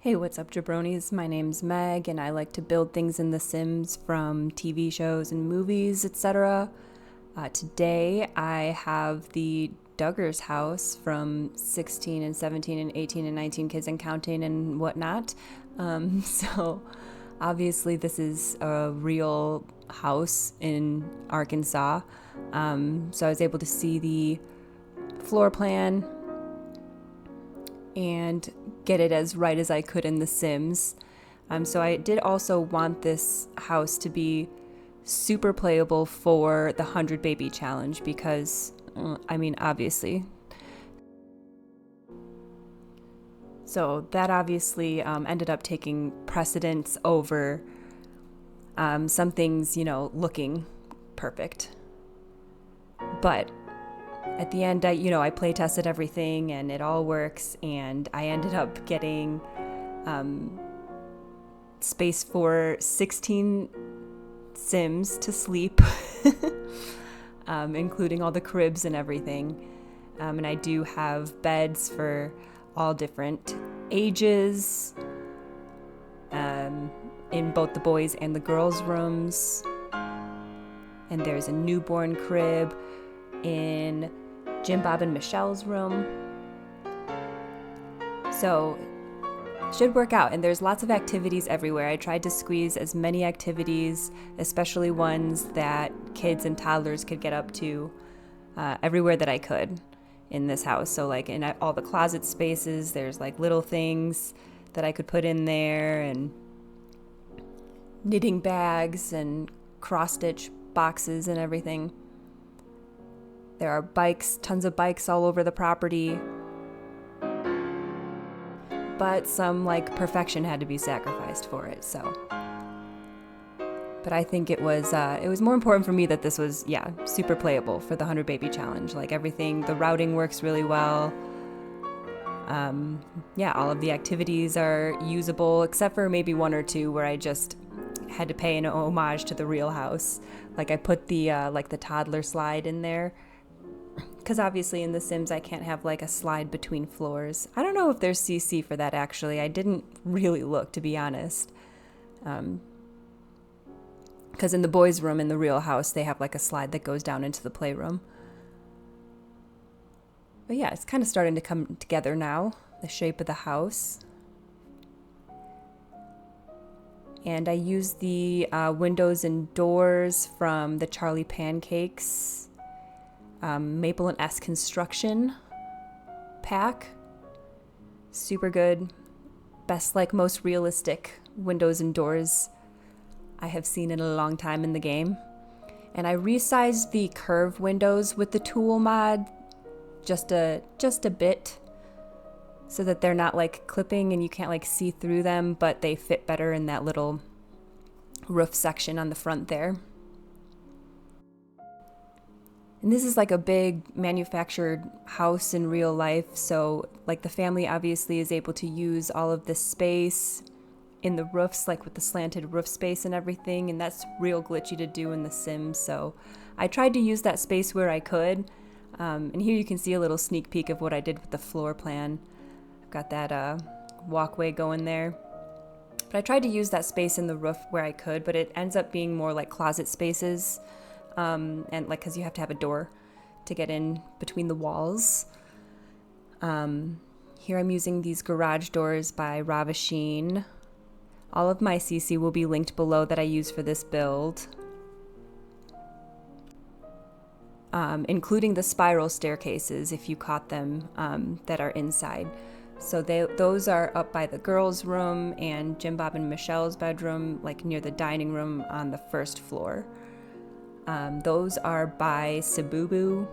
Hey, what's up, jabronis? My name's Meg, and I like to build things in The Sims from TV shows and movies, etc. Today, I have the Duggars house from 16 and 17 and 18 and 19 kids and counting and whatnot. So, obviously, this is a real house in Arkansas. So, I was able to see the floor plan and get it as right as I could in The Sims. So I did also want this house to be super playable for the 100 baby challenge because, obviously. So that obviously ended up taking precedence over some things, looking perfect. But at the end, I play tested everything and it all works, and I ended up getting space for 16 Sims to sleep, including all the cribs and everything. And I do have beds for all different ages in both the boys' and the girls' rooms. And there's a newborn crib in Jim, Bob, and Michelle's room. So should work out, and there's lots of activities everywhere. I tried to squeeze as many activities, especially ones that kids and toddlers could get up to, everywhere that I could in this house. So like in all the closet spaces, there's like little things that I could put in there, and knitting bags and cross-stitch boxes and everything. There are bikes, tons of bikes all over the property. But some perfection had to be sacrificed for it, so. But I think it was more important for me that this was, super playable for the 100 baby challenge. Like everything, the routing works really well. All of the activities are usable, except for maybe one or two where I just had to pay an homage to the real house. Like I put the the toddler slide in there, because obviously in The Sims I can't have a slide between floors. I don't know if there's CC for that, actually. I didn't really look, to be honest. Because in the boys' room in the real house, they have a slide that goes down into the playroom. But yeah, it's kind of starting to come together now, the shape of the house. And I used the windows and doors from the Charlie Pancakes Maple and S construction pack. Super good. Best, most realistic windows and doors I have seen in a long time in the game. And I resized the curve windows with the tool mod just a bit, so that they're not clipping and you can't see through them, but they fit better in that little roof section on the front there. And this is a big manufactured house in real life, so the family obviously is able to use all of this space in the roofs, with the slanted roof space and everything, and that's real glitchy to do in The Sims, so I tried to use that space where I could. And here you can see a little sneak peek of what I did with the floor plan. I've got that walkway going there. But I tried to use that space in the roof where I could, but it ends up being more closet spaces. And because you have to have a door to get in between the walls. Here I'm using these garage doors by Ravasheen. All of my CC will be linked below that I use for this build, including the spiral staircases if you caught them, that are inside. So those are up by the girls' room and Jim, Bob, and Michelle's bedroom, near the dining room on the first floor. Those are by Sabobu.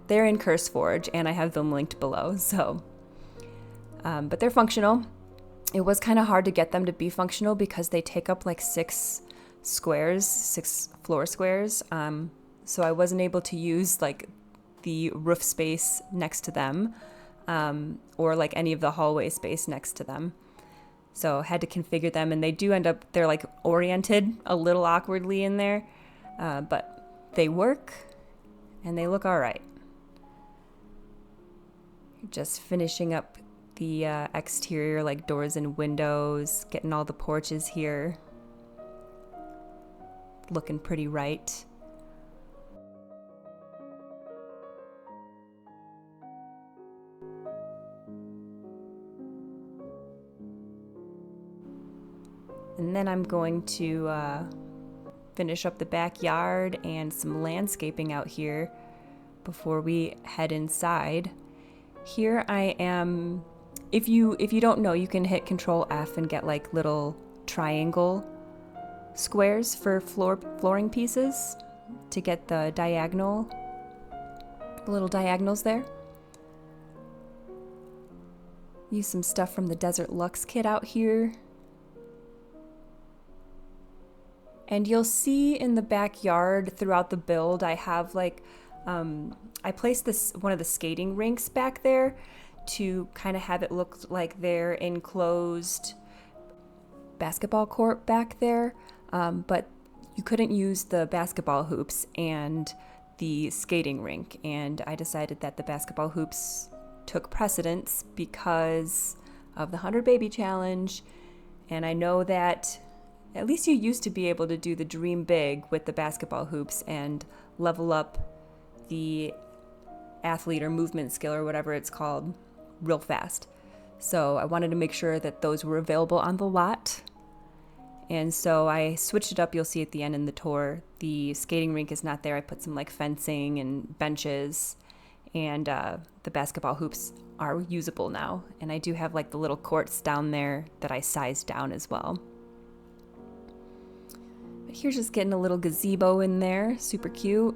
They're in CurseForge, and I have them linked below. So, but they're functional. It was kind of hard to get them to be functional because they take up 6 floor squares. So I wasn't able to use the roof space next to them, or any of the hallway space next to them. So had to configure them, and they do end up, they're oriented a little awkwardly in there, but they work and they look all right. Just finishing up the exterior, like doors and windows, getting all the porches here looking pretty right. And then I'm going to finish up the backyard and some landscaping out here before we head inside. Here I am. If you don't know, you can hit Control F and get like little triangle squares for flooring pieces to get the little diagonals there. Use some stuff from the Desert Luxe kit out here. And you'll see in the backyard throughout the build, I have like, I placed one of the skating rinks back there to kind of have it look like their enclosed basketball court back there. But you couldn't use the basketball hoops and the skating rink. And I decided that the basketball hoops took precedence because of the 100 Baby Challenge. And I know that at least you used to be able to do the dream big with the basketball hoops and level up the athlete or movement skill or whatever it's called real fast. So I wanted to make sure that those were available on the lot. And so I switched it up. You'll see at the end in the tour, the skating rink is not there. I put some like fencing and benches, and the basketball hoops are usable now. And I do have like the little courts down there that I sized down as well. But here's just getting a little gazebo in there, super cute.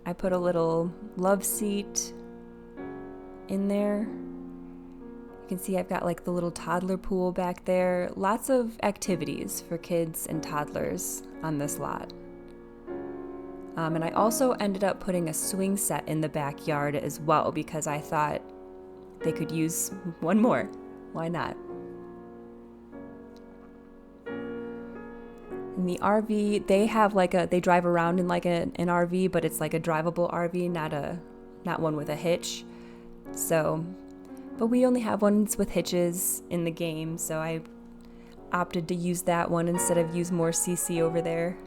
I put a little love seat in there. You can see I've got like the little toddler pool back there. Lots of activities for kids and toddlers on this lot. And I also ended up putting a swing set in the backyard as well because I thought they could use one more. Why not? In the RV, they have like they drive around in like an RV, but it's like a drivable RV, not one with a hitch. So, but we only have ones with hitches in the game, so I opted to use that one instead of use more CC over there.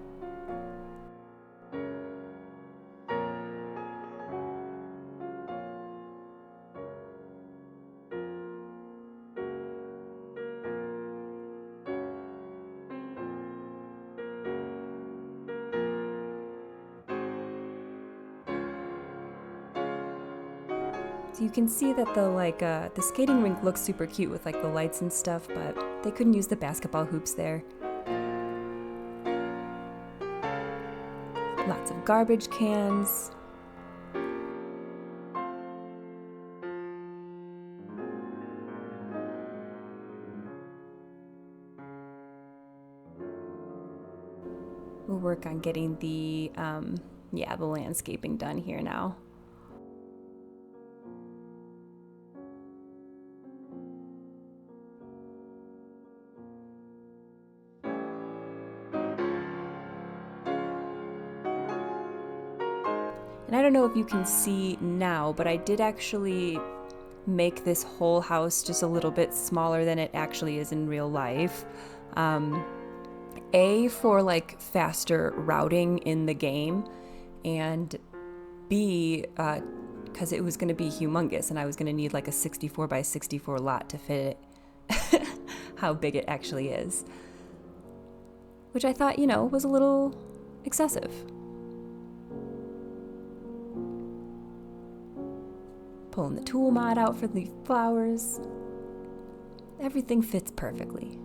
So you can see that the skating rink looks super cute with like the lights and stuff, but they couldn't use the basketball hoops there. Lots of garbage cans. We'll work on getting the landscaping done here now. And I don't know if you can see now, but I did actually make this whole house just a little bit smaller than it actually is in real life. A, for like faster routing in the game, and B, because it was going to be humongous and I was going to need like a 64 by 64 lot to fit it how big it actually is. Which I thought, was a little excessive. Pulling the tool mod out for the flowers. Everything fits perfectly.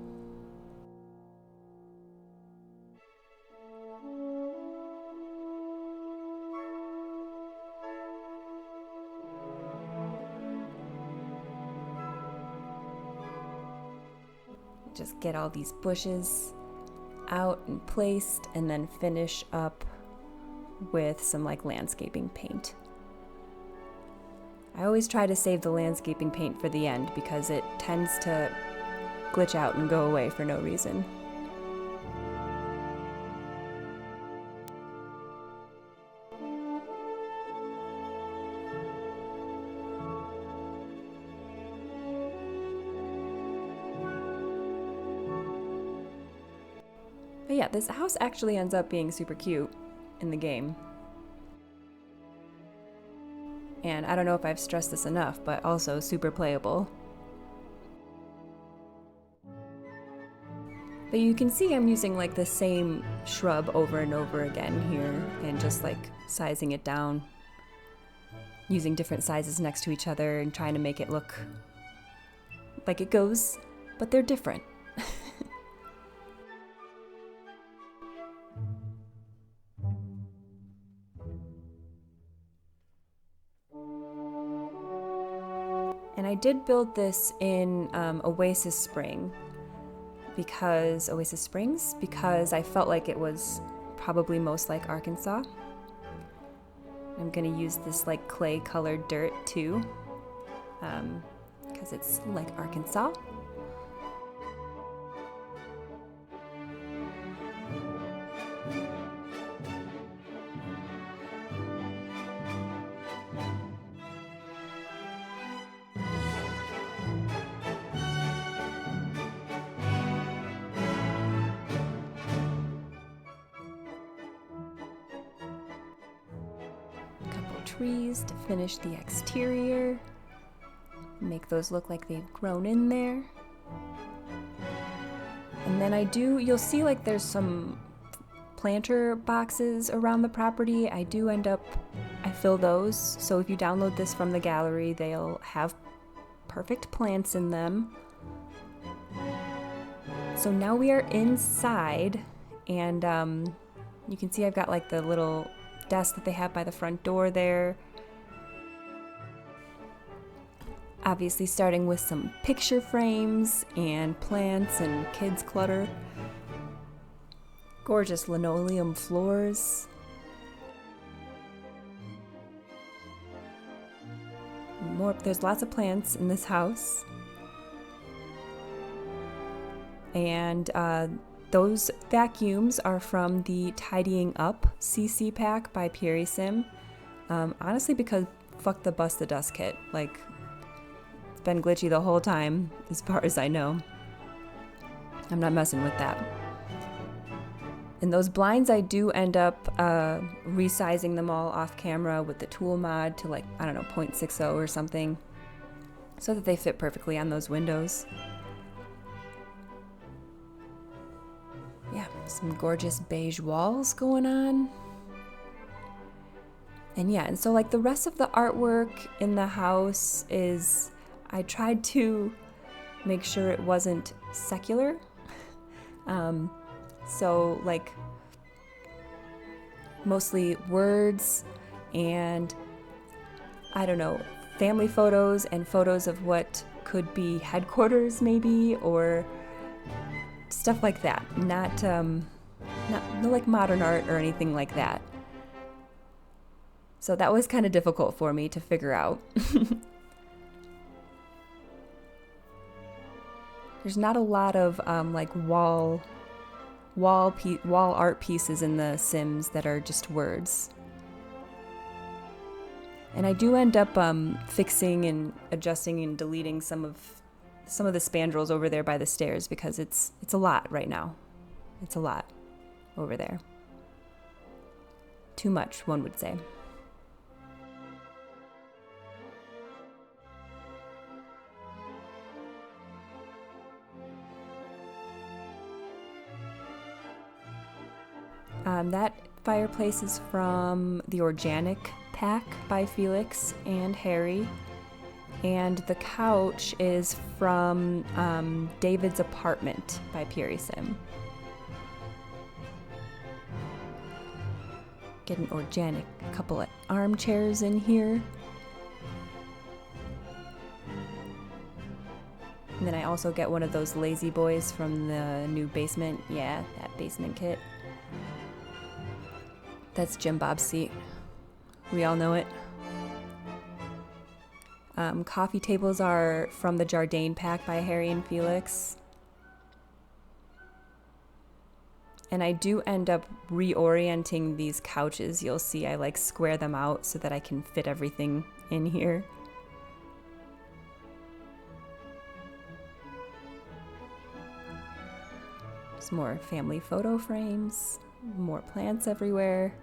Just get all these bushes out and placed, and then finish up with some like landscaping paint. I always try to save the landscaping paint for the end because it tends to glitch out and go away for no reason. But yeah, this house actually ends up being super cute in the game. And I don't know if I've stressed this enough, but also super playable. But you can see I'm using like the same shrub over and over again here and just like sizing it down, using different sizes next to each other and trying to make it look like it goes, but they're different. And I did build this in Oasis Springs because I felt like it was probably most like Arkansas. I'm gonna use this like clay colored dirt too, because it's like Arkansas. Trees to finish the exterior, make those look like they've grown in there. And then you'll see like there's some planter boxes around the property. I fill those, so if you download this from the gallery, they'll have perfect plants in them. So now we are inside, and you can see I've got like the little desk that they have by the front door there. Obviously starting with some picture frames and plants and kids clutter. Gorgeous linoleum floors. There's lots of plants in this house. And those vacuums are from the Tidying Up CC pack by Playroom. Honestly, because fuck the Bust the Dust kit. Like, it's been glitchy the whole time, as far as I know. I'm not messing with that. And those blinds, I do end up resizing them all off camera with the tool mod to like, I don't know, 0.60 or something, so that they fit perfectly on those windows. Yeah, some gorgeous beige walls going on. And so like the rest of the artwork in the house is, I tried to make sure it wasn't secular. So like mostly words and, I don't know, family photos and photos of what could be headquarters maybe, or stuff like that. Not no like modern art or anything like that. So that was kind of difficult for me to figure out. There's not a lot of like wall art pieces in the Sims that are just words. And I do end up fixing and adjusting and deleting some of the spandrels over there by the stairs, because it's a lot right now. It's a lot over there. Too much, one would say. That fireplace is from the Organic pack by Felix and Harry. And the couch is from David's Apartment by Playroom. Get an organic couple of armchairs in here. And then I also get one of those lazy boys from the new basement. Yeah, that basement kit. That's Jim Bob's seat. We all know it. Coffee tables are from the Jardine pack by Harry and Felix. And I do end up reorienting these couches. You'll see I like square them out so that I can fit everything in here. There's more family photo frames, more plants everywhere.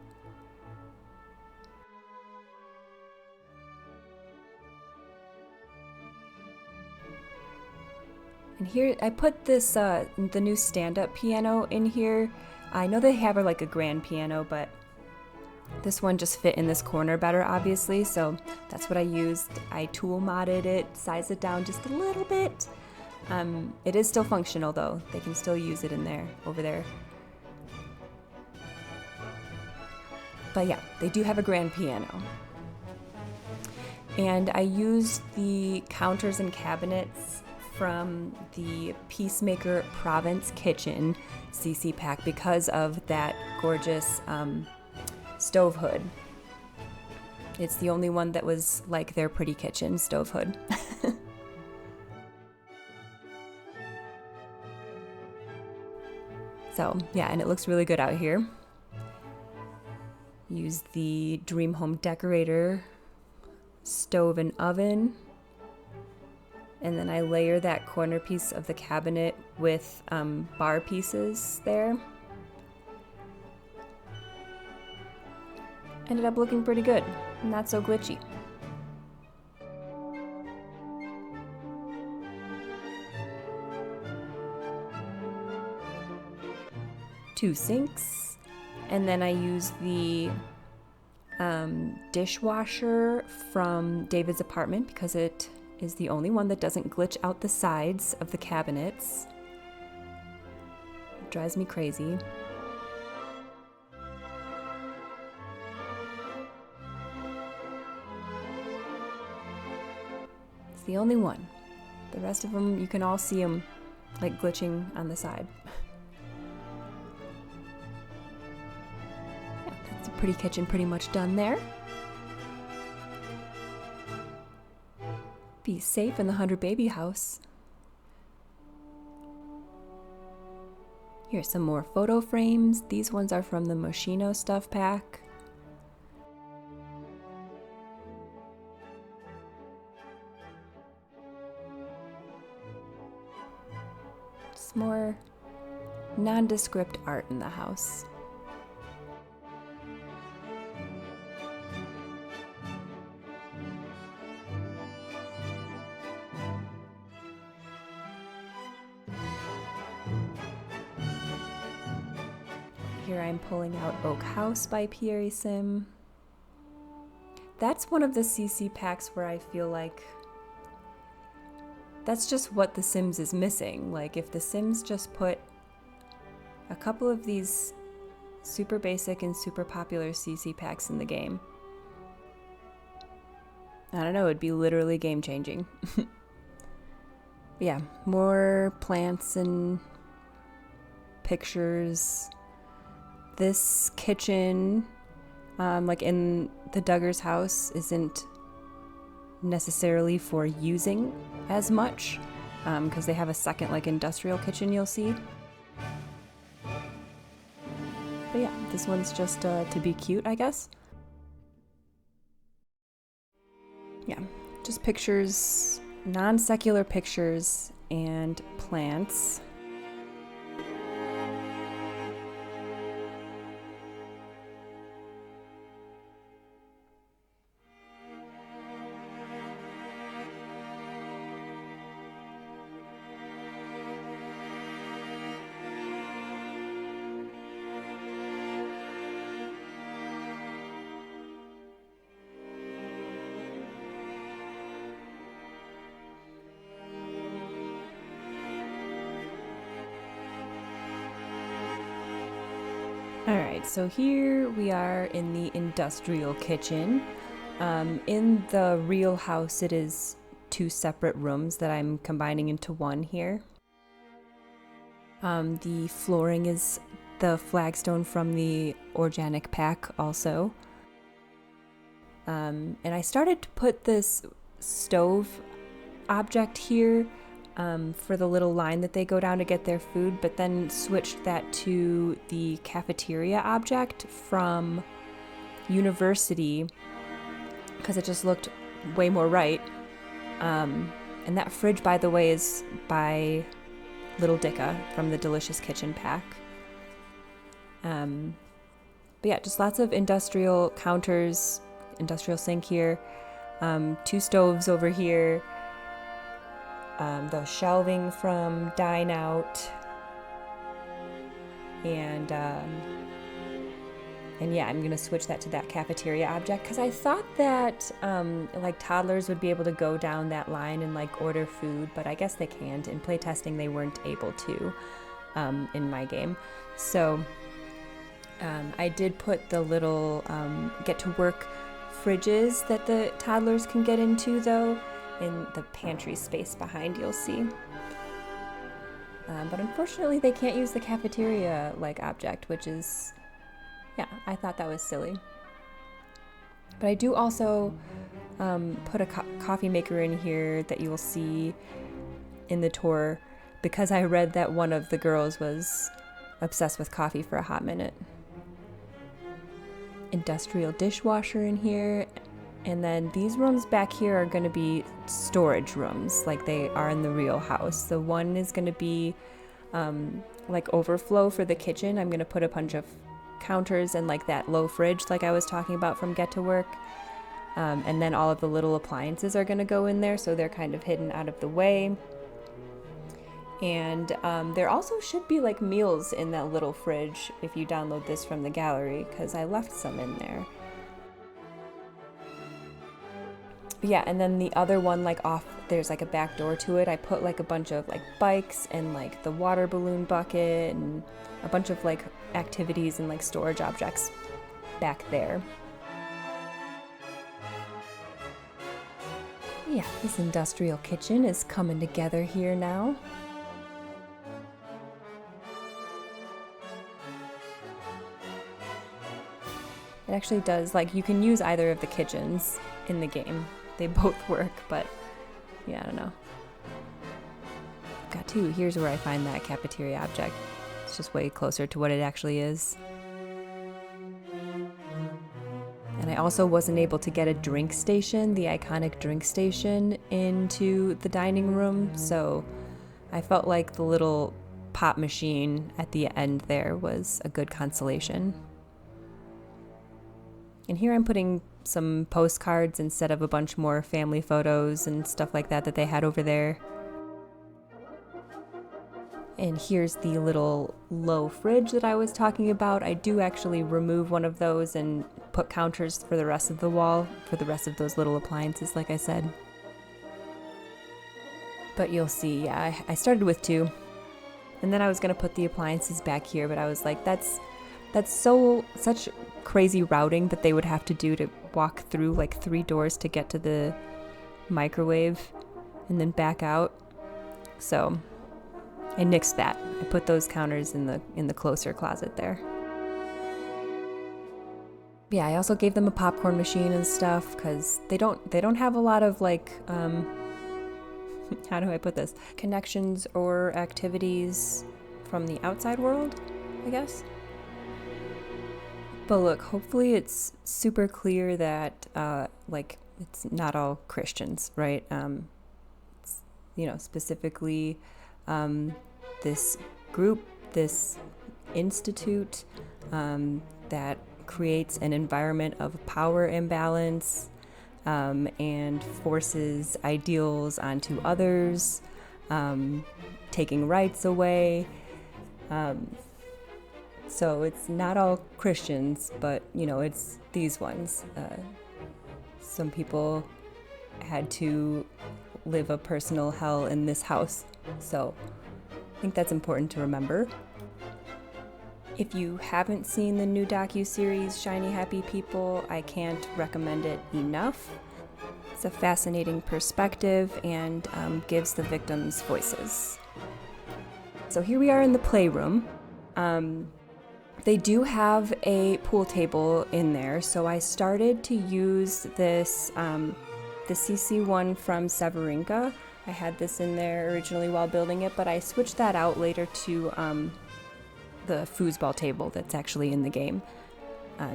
And here, I put this, the new stand-up piano in here. I know they have like a grand piano, but this one just fit in this corner better, obviously, so that's what I used. I tool modded it, sized it down just a little bit. It is still functional though. They can still use it in there, over there. But yeah, they do have a grand piano. And I used the counters and cabinets from the Peacemaker Province Kitchen CC pack because of that gorgeous stove hood. It's the only one that was like their pretty kitchen stove hood. So yeah, and it looks really good out here. Use the Dream Home Decorator stove and oven. And then I layer that corner piece of the cabinet with bar pieces there. Ended up looking pretty good, not so glitchy. Two sinks, and then I use the dishwasher from David's apartment because it is the only one that doesn't glitch out the sides of the cabinets. It drives me crazy. It's the only one. The rest of them, you can all see them like glitching on the side. Yeah, that's a pretty kitchen pretty much done there. Be safe in the 100 baby house. Here's some more photo frames. These ones are from the Moschino stuff pack. Just more nondescript art in the house. Here I'm pulling out Oak House by Pierre Sim. That's one of the CC packs where I feel like that's just what The Sims is missing. Like if The Sims just put a couple of these super basic and super popular CC packs in the game, I don't know, it'd be literally game changing. Yeah, more plants and pictures. This kitchen, like in the Duggars house, isn't necessarily for using as much because they have a second like industrial kitchen you'll see. But yeah, this one's just to be cute, I guess. Yeah, just pictures, non-secular pictures and plants. Alright, so here we are in the industrial kitchen. In the real house, it is two separate rooms that I'm combining into one here. The flooring is the flagstone from the organic pack also. And I started to put this stove object here for the little line that they go down to get their food, but then switched that to the cafeteria object from University because it just looked way more right. And that fridge, by the way, is by Little Dicka from the Delicious Kitchen pack. But yeah, just lots of industrial counters, industrial sink here, 2 stoves over here, the shelving from Dine Out, and yeah, I'm gonna switch that to that cafeteria object because I thought that like toddlers would be able to go down that line and like order food, but I guess they can't. In playtesting, they weren't able to in my game. So I did put the little get to work fridges that the toddlers can get into though in the pantry space behind, you'll see. But unfortunately, they can't use the cafeteria like object, which is, yeah, I thought that was silly. But I do also put a coffee maker in here that you will see in the tour because I read that one of the girls was obsessed with coffee for a hot minute. Industrial dishwasher in here. And then these rooms back here are going to be storage rooms like they are in the real house. The one is going to be like overflow for the kitchen. I'm going to put a bunch of counters and like that low fridge like I was talking about from Get to Work. And then all of the little appliances are going to go in there, so they're kind of hidden out of the way. And there also should be like meals in that little fridge if you download this from the gallery, because I left some in there. Yeah, and then the other one, like off, there's like a back door to it. I put like a bunch of like bikes and like the water balloon bucket and a bunch of like activities and like storage objects back there. Yeah, this industrial kitchen is coming together here now. It actually does, like, you can use either of the kitchens in the game. They both work, but yeah, I don't know. Got 2. Here's where I find that cafeteria object. It's just way closer to what it actually is. And I also wasn't able to get a drink station, the iconic drink station, into the dining room, so I felt like the little pop machine at the end there was a good consolation. And here I'm putting some postcards instead of a bunch more family photos and stuff like that they had over there. And here's the little low fridge that I was talking about. I do actually remove one of those and put counters for the rest of the wall, for the rest of those little appliances, like I said. But you'll see, yeah, I started with 2. And then I was gonna put the appliances back here, but I was like, that's such crazy routing that they would have to do to walk through like 3 doors to get to the microwave and then back out. So I nixed that. I put those counters in the closer closet there. Yeah, I also gave them a popcorn machine and stuff because they don't have a lot of like how do I put this? Connections or activities from the outside world, I guess. But look, hopefully it's super clear that like it's not all Christians, right? It's, you know, specifically this group, this institute that creates an environment of power imbalance and forces ideals onto others, taking rights away. So it's not all Christians, but, you know, it's these ones. Some people had to live a personal hell in this house. So I think that's important to remember. If you haven't seen the new docu-series Shiny Happy People, I can't recommend it enough. It's a fascinating perspective and gives the victims voices. So here we are in the playroom. They do have a pool table in there, so I started to use this, the CC one from Severinka. I had this in there originally while building it, but I switched that out later to the foosball table that's actually in the game,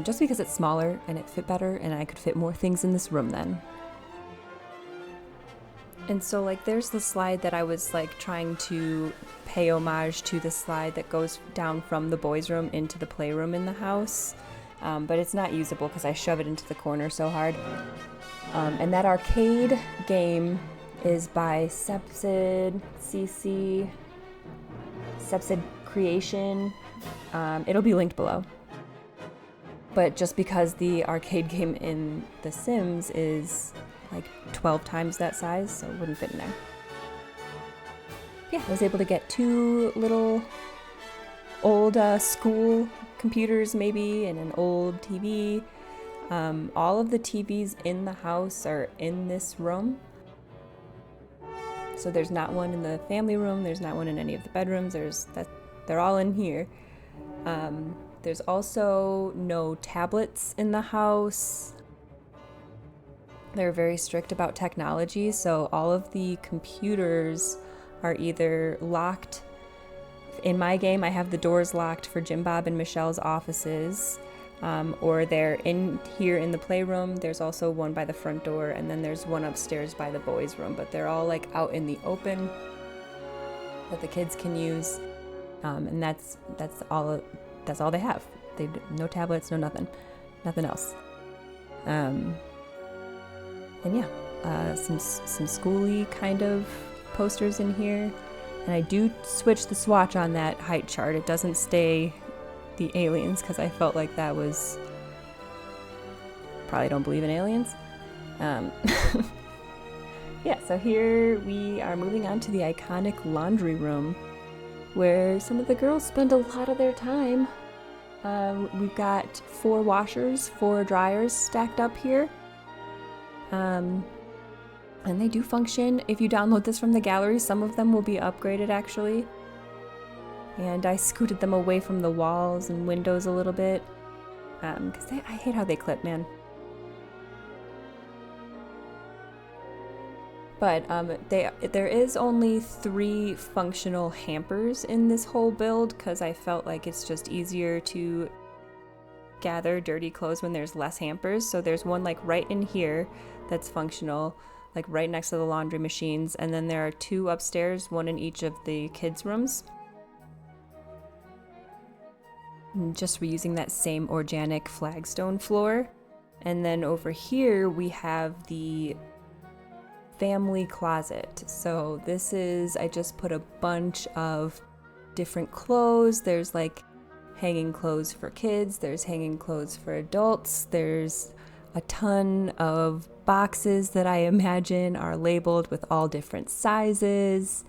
just because it's smaller and it fit better and I could fit more things in this room then. And so like there's the slide that I was like trying to pay homage to, the slide that goes down from the boys' room into the playroom in the house. But it's not usable because I shove it into the corner so hard. And that arcade game is by Sepsid Creation. It'll be linked below. But just because the arcade game in The Sims is like 12 times that size, so it wouldn't fit in there. Yeah, I was able to get 2 little old school computers maybe, and an old TV. All of the TVs in the house are in this room. So there's not one in the family room, there's not one in any of the bedrooms, they're all in here. There's also no tablets in the house. They're very strict about technology, so all of the computers are either locked. In my game, I have the doors locked for Jim Bob and Michelle's offices, or they're in here in the playroom. There's also one by the front door, and then there's one upstairs by the boys' room, but they're all like out in the open that the kids can use, and that's all they have. They no tablets, no nothing else. And yeah, some schooly kind of posters in here. And I do switch the swatch on that height chart. It doesn't stay the aliens because I felt like that was... Probably don't believe in aliens. Yeah, so here we are moving on to the iconic laundry room where some of the girls spend a lot of their time. We've got 4 washers, 4 dryers stacked up here. And they do function. If you download this from the gallery, some of them will be upgraded actually. And I scooted them away from the walls and windows a little bit. Because I hate how they clip, man. But there is only 3 functional hampers in this whole build because I felt like it's just easier to gather dirty clothes when there's less hampers. So there's one like right in here that's functional, like right next to the laundry machines, and then there are 2 upstairs, one in each of the kids' rooms. And just reusing that same organic flagstone floor. And then over here we have the family closet. So this is, I just put a bunch of different clothes. There's like hanging clothes for kids, there's hanging clothes for adults, there's a ton of boxes that I imagine are labeled with all different sizes,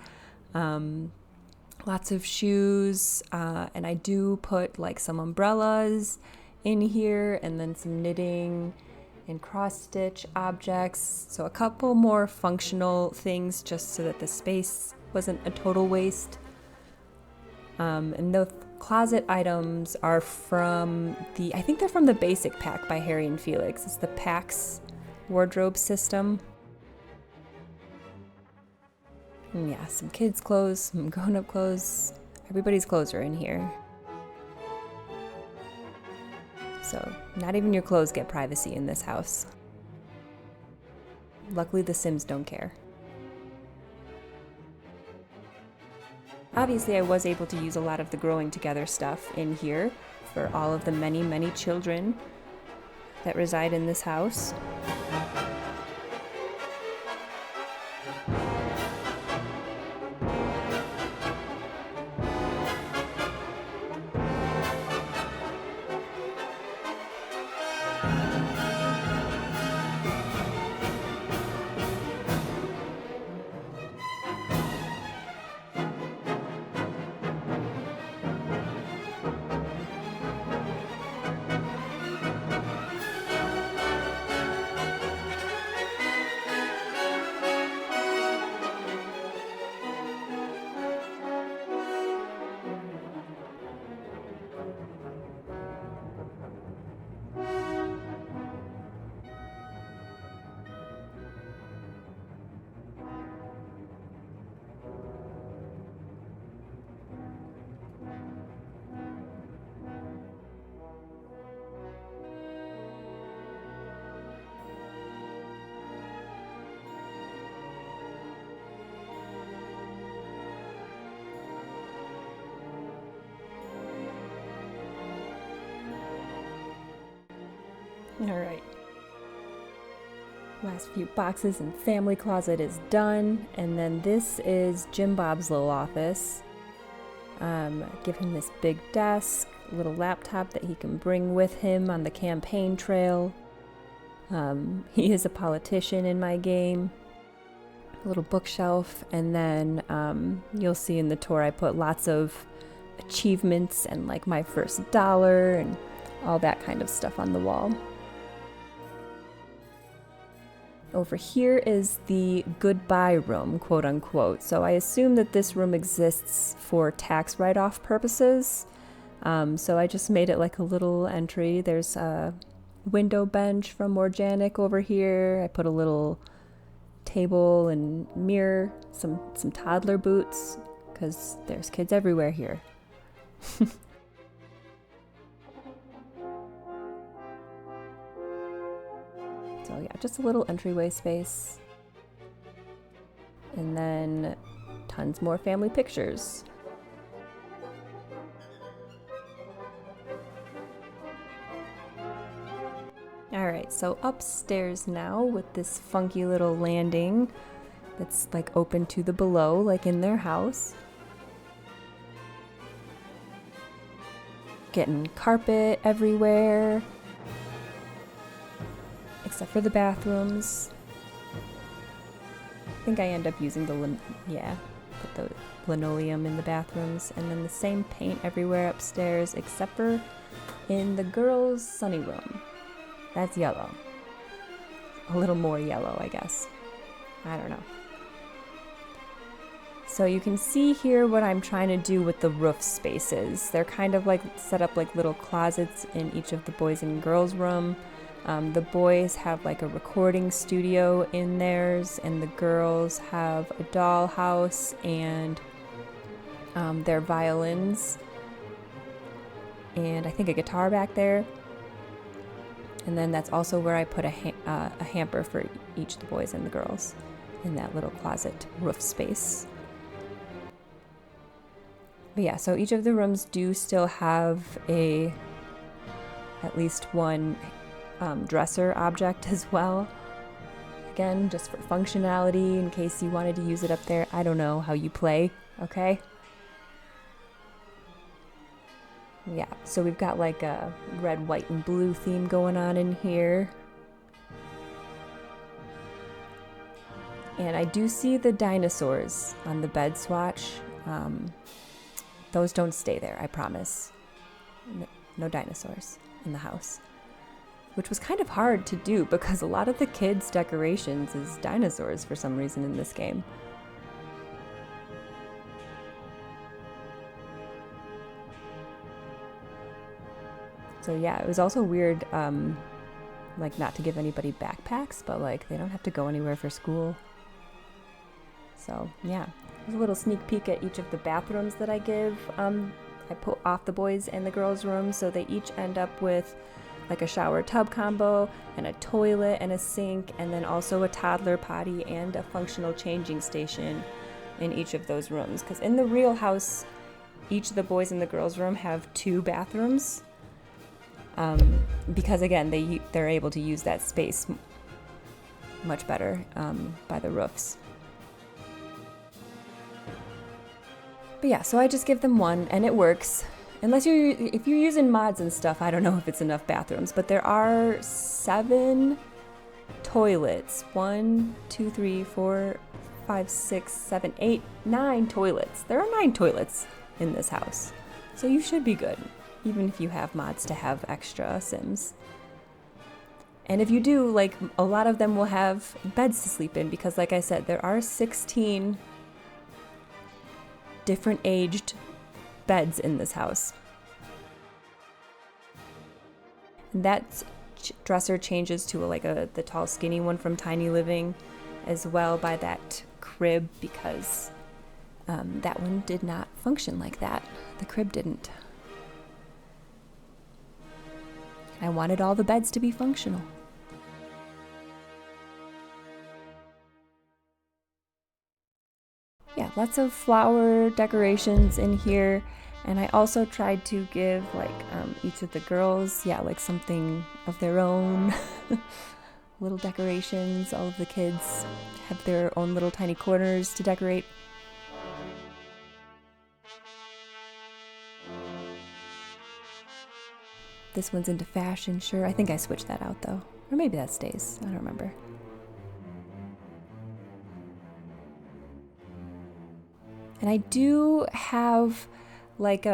lots of shoes, and I do put like some umbrellas in here, and then some knitting and cross-stitch objects, so a couple more functional things just so that the space wasn't a total waste. And the closet items are from I think they're from the Basic Pack by Harry and Felix. It's the PAX wardrobe system. And yeah, some kids' clothes, some grown-up clothes. Everybody's clothes are in here. So not even your clothes get privacy in this house. Luckily, the Sims don't care. Obviously, I was able to use a lot of the growing together stuff in here for all of the many, many children that reside in this house. All right. Last few boxes and family closet is done. And then this is Jim Bob's little office. Give him this big desk, little laptop that he can bring with him on the campaign trail. He is a politician in my game. A little bookshelf, and then you'll see in the tour I put lots of achievements and like my first dollar and all that kind of stuff on the wall. Over here is the goodbye room, quote unquote. So I assume that this room exists for tax write-off purposes. So I just made it like a little entry. There's a window bench from Organic over here. I put a little table and mirror, some toddler boots, because there's kids everywhere here. So yeah, just a little entryway space. And then tons more family pictures. Alright, so upstairs now with this funky little landing that's like open to the below, like in their house. Getting carpet everywhere. Except for the bathrooms. I think I end up using put the linoleum in the bathrooms, and then the same paint everywhere upstairs except for in the girls' sunny room. That's yellow. A little more yellow, I guess. I don't know. So you can see here what I'm trying to do with the roof spaces. They're kind of like set up like little closets in each of the boys' and girls' room. The boys have like a recording studio in theirs, and the girls have a dollhouse and their violins, and I think a guitar back there. And then that's also where I put a hamper for each of the boys and the girls in that little closet roof space. But yeah, so each of the rooms do still have at least one dresser object as well. Again, just for functionality, in case you wanted to use it up there. I don't know how you play, okay? Yeah, so we've got like a red, white, and blue theme going on in here. And I do see the dinosaurs on the bed swatch. Those don't stay there, I promise. No dinosaurs in the house. Which was kind of hard to do because a lot of the kids' decorations is dinosaurs for some reason in this game. So yeah, it was also weird, like not to give anybody backpacks, but like they don't have to go anywhere for school. So yeah, there's a little sneak peek at each of the bathrooms that I give. I put off the boys and the girls' rooms, so they each end up with like a shower tub combo and a toilet and a sink, and then also a toddler potty and a functional changing station in each of those rooms. Because in the real house, each of the boys and the girls' room have 2 bathrooms. Because again, they're able to use that space much better by the roofs. But yeah, so I just give them one, and it works. Unless if you're using mods and stuff, I don't know if it's enough bathrooms, but there are 7 toilets. 1, 2, 3, 4, 5, 6, 7, 8, 9 toilets. There are 9 toilets in this house, so you should be good, even if you have mods to have extra Sims. And if you do, like, a lot of them will have beds to sleep in, because like I said, there are 16 different aged beds in this house. And that dresser changes to the tall skinny one from Tiny Living as well by that crib, because that one did not function like that. The crib didn't. I wanted all the beds to be functional. Yeah, lots of flower decorations in here. And I also tried to give like each of the girls, like something of their own. Little decorations. All of the kids have their own little tiny corners to decorate. This one's into fashion, sure. I think I switched that out though. Or maybe that stays. I don't remember. And I do have like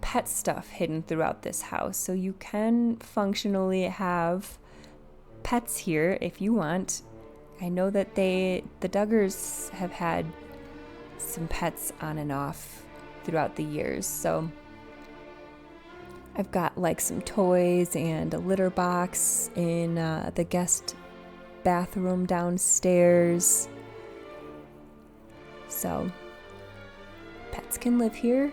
pet stuff hidden throughout this house. So you can functionally have pets here if you want. I know that the Duggars have had some pets on and off throughout the years. So I've got like some toys and a litter box in the guest bathroom downstairs. So pets can live here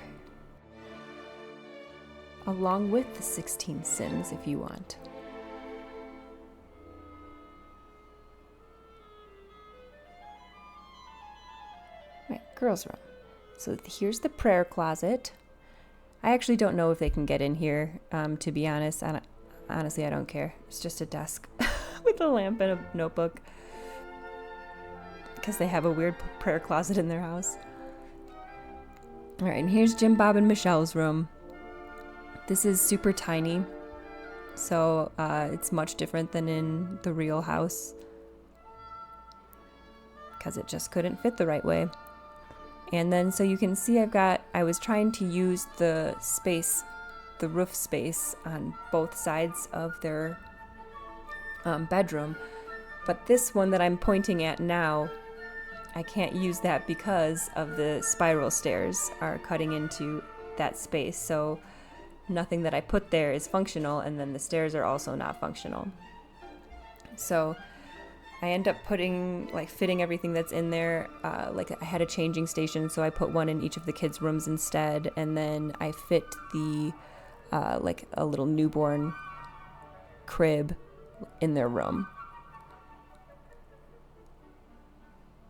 along with the 16 Sims if you want. Right, girls' room. So here's the prayer closet. I actually don't know if they can get in here, to be honest. Honestly, I don't care. It's just a desk with a lamp and a notebook. Because they have a weird prayer closet in their house. Alright, and here's Jim, Bob, and Michelle's room. This is super tiny. So it's much different than in the real house. Because it just couldn't fit the right way. And then so you can see I was trying to use the space, the roof space on both sides of their bedroom. But this one that I'm pointing at now, I can't use that because of the spiral stairs are cutting into that space. So nothing that I put there is functional, and then the stairs are also not functional. So I end up fitting everything that's in there. Like I had a changing station, so I put one in each of the kids' rooms instead. And then I fit the, like a little newborn crib in their room.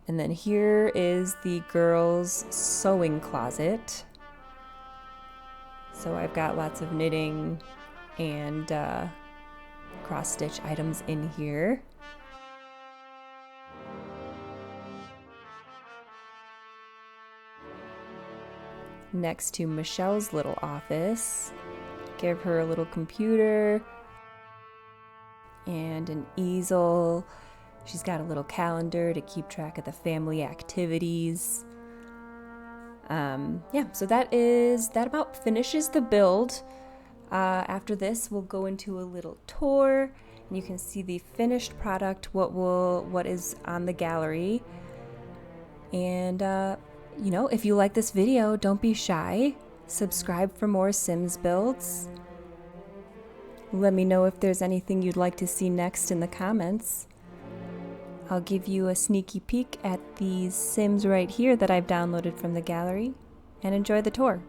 And then here is the girls' sewing closet. So I've got lots of knitting and cross-stitch items in here. Next to Michelle's little office. Give her a little computer and an easel. She's got a little calendar to keep track of the family activities. So that about finishes the build. After this, we'll go into a little tour, and you can see the finished product, what is on the gallery. And if you like this video, don't be shy. Subscribe for more Sims builds. Let me know if there's anything you'd like to see next in the comments. I'll give you a sneaky peek at these Sims right here that I've downloaded from the gallery, and enjoy the tour.